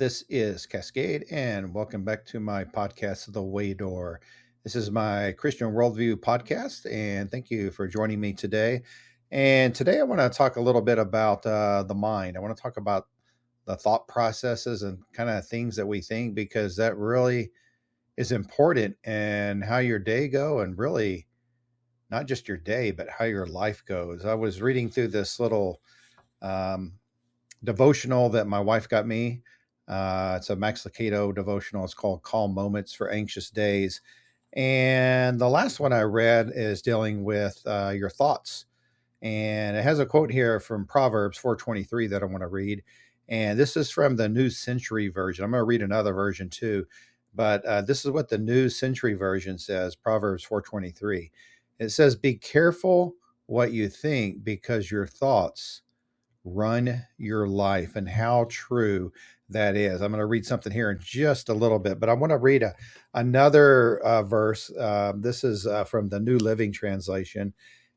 This is Cascade, and welcome back to my podcast, The Way Door. This is my Christian Worldview podcast, and thank you for joining me today. And today I want to talk a little bit about the mind. I want to talk about the thought processes and kind of things that we think, because that really is important in how your day go, and really not just your day, but how your life goes. I was reading through this little um, devotional that my wife got me. It's a Max Lucado devotional. It's called Calm Moments for Anxious Days. And the last one I read is dealing with your thoughts. And it has a quote here from Proverbs 4:23 that I want to read. And this is from the New Century Version. I'm going to read another version too. But this is what the New Century Version says, Proverbs 4:23. It says, "Be careful what you think, because your thoughts run your life." And how true that is. I'm going to read something here in just a little bit, but I want to read another verse. This is from the New Living Translation.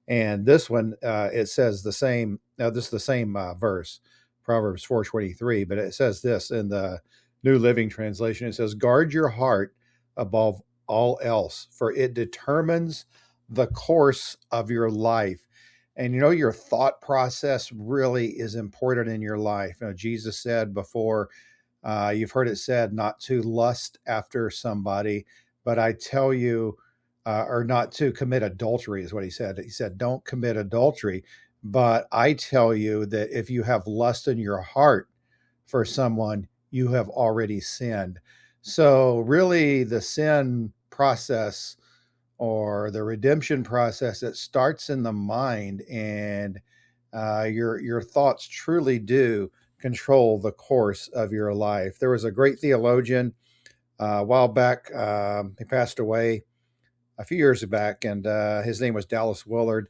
And this one, it says the same. Now, this is the same verse, Proverbs 4:23, but it says this in the New Living Translation. It says, "Guard your heart above all else, for it determines the course of your life." And your thought process really is important in your life. Jesus said before, you've heard it said not to lust after somebody, but I tell you, or not to commit adultery is what he said. He said, don't commit adultery. But I tell you that if you have lust in your heart for someone, you have already sinned. So really the sin process, or the redemption process, that starts in the mind, and your thoughts truly do control the course of your life. There was a great theologian a while back. He passed away a few years back, and his name was Dallas Willard.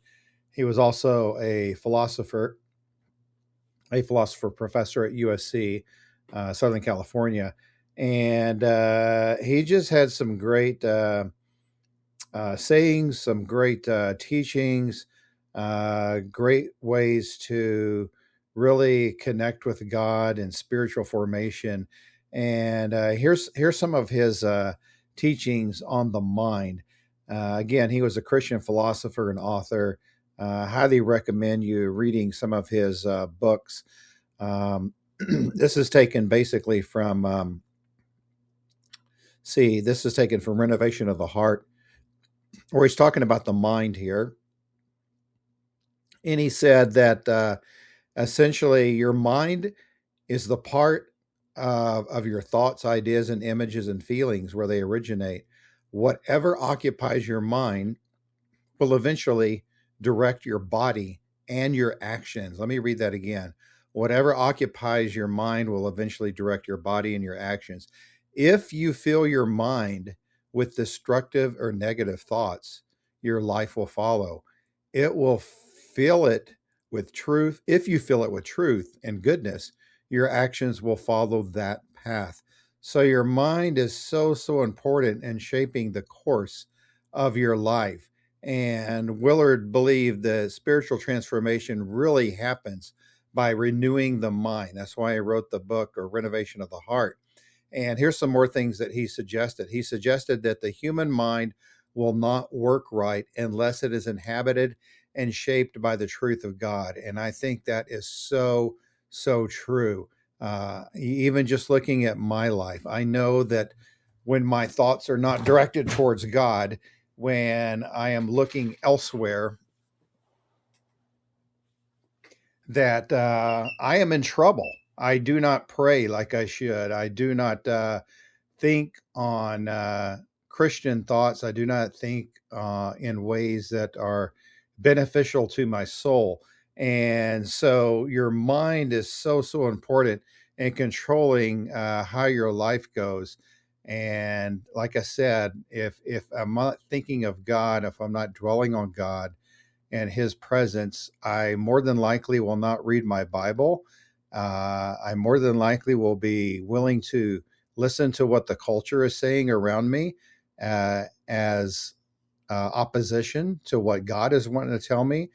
He was also a philosopher professor at USC, Southern California, and he just had some great sayings, some great teachings, great ways to really connect with God and spiritual formation. And here's some of his teachings on the mind. Again, he was a Christian philosopher and author. Highly recommend you reading some of his books. This is taken basically from this is taken from Renovation of the Heart, where he's talking about the mind here. And he said that essentially your mind is the part of your thoughts, ideas, and images and feelings where they originate. Whatever occupies your mind will eventually direct your body and your actions. Let me read that again. Whatever occupies your mind will eventually direct your body and your actions. If you fill your mind with destructive or negative thoughts, your life will follow. It will fill it with truth. If you fill it with truth and goodness, your actions will follow that path. So your mind is so important in shaping the course of your life. And Willard believed that spiritual transformation really happens by renewing the mind. That's why I wrote the book, or Renovation of the Heart. And here's some more things that he suggested. He suggested that the human mind will not work right unless it is inhabited and shaped by the truth of God. And I think that is so true. Even just looking at my life, I know that when my thoughts are not directed towards God, when I am looking elsewhere, that I am in trouble. I do not pray like I should. I do not think on Christian thoughts. I do not think in ways that are beneficial to my soul. And so your mind is so important in controlling how your life goes. And like I said, if I'm not thinking of God, if I'm not dwelling on God and his presence, I more than likely will not read my Bible. I more than likely will be willing to listen to what the culture is saying around me as opposition to what God is wanting to tell me.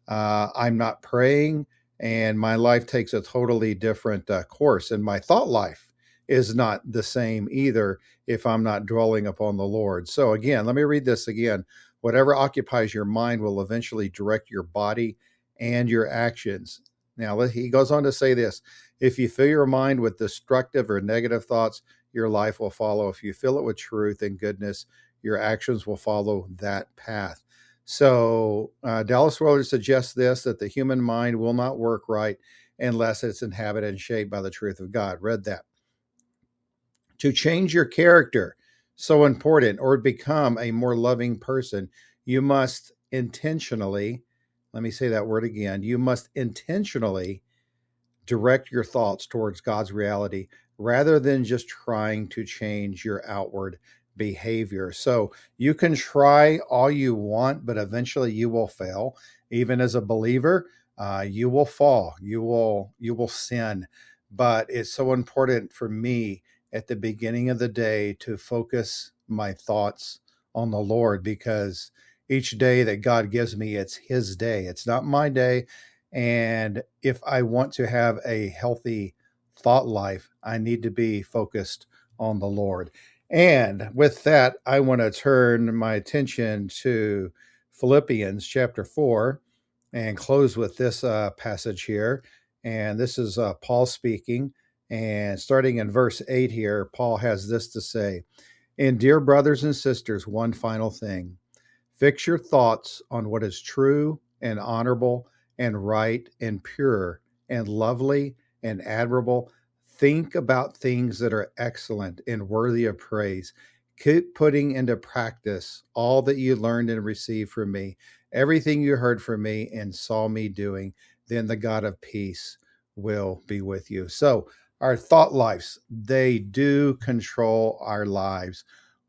I'm not praying, and my life takes a totally different course, and my thought life is not the same either if I'm not dwelling upon the Lord. So, again, let me read this again. Whatever occupies your mind will eventually direct your body and your actions. Now, he goes on to say this: if you fill your mind with destructive or negative thoughts, your life will follow. If you fill it with truth and goodness, your actions will follow that path. So, Dallas Willard suggests this, that the human mind will not work right unless it's inhabited and shaped by the truth of God. Read that. To change your character, so important, or become a more loving person, you must intentionally, let me say that word again, you must intentionally direct your thoughts towards God's reality rather than just trying to change your outward behavior. So you can try all you want, but eventually you will fail. Even as a believer, you will fall. You will sin. But it's so important for me at the beginning of the day to focus my thoughts on the Lord, because each day that God gives me, it's His day. It's not my day. And if I want to have a healthy thought life, I need to be focused on the Lord. And with that, I want to turn my attention to Philippians chapter 4 and close with this passage here. And this is Paul speaking. And starting in verse 8 here, Paul has this to say: And dear brothers and sisters, one final thing. Fix your thoughts on what is true and honorable and right and pure and lovely and admirable. Think about things that are excellent and worthy of praise. Keep putting into practice all that you learned and received from me, everything you heard from me and saw me doing. Then the God of peace will be with you. So, our thought lives, they do control our lives.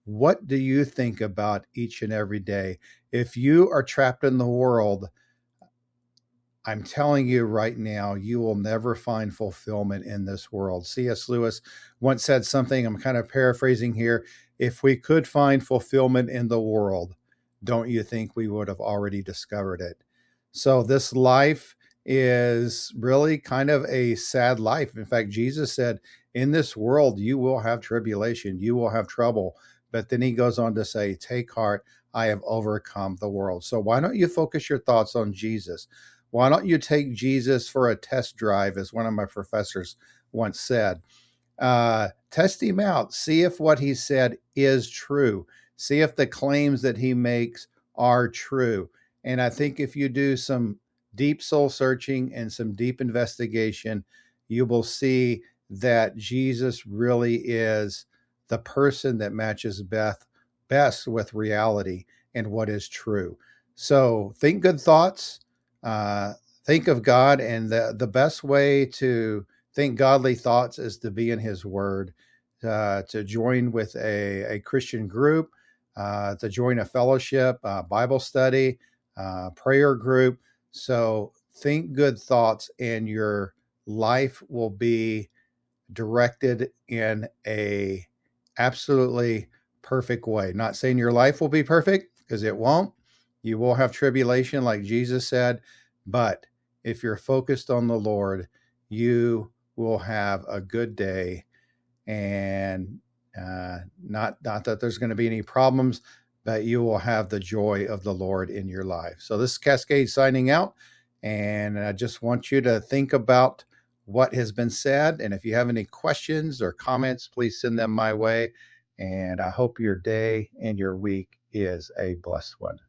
What do you think about each and every day? If you are trapped in the world, I'm telling you right now, you will never find fulfillment in this world. C.S. Lewis once said something, I'm kind of paraphrasing here: if we could find fulfillment in the world, don't you think we would have already discovered it? So, this life is really kind of a sad life. In fact, Jesus said, in this world, you will have tribulation, you will have trouble. But then he goes on to say, take heart, I have overcome the world. So, why don't you focus your thoughts on Jesus? Why don't you take Jesus for a test drive, as one of my professors once said? Test him out. See if what he said is true. See if the claims that he makes are true. And I think if you do some deep soul searching and some deep investigation, you will see that Jesus really is the person that matches best with reality and what is true. So think good thoughts. Uh, think of God, and the best way to think godly thoughts is to be in His Word, to join with a Christian group, to join a fellowship, Bible study, prayer group. So think good thoughts, and your life will be directed in a absolutely perfect way. Not saying your life will be perfect, because it won't. You will have tribulation, like Jesus said, but if you're focused on the Lord, you will have a good day. And not that there's going to be any problems, but you will have the joy of the Lord in your life. So this is Cascade signing out, and I just want you to think about what has been said. And if you have any questions or comments, please send them my way. And I hope your day and your week is a blessed one.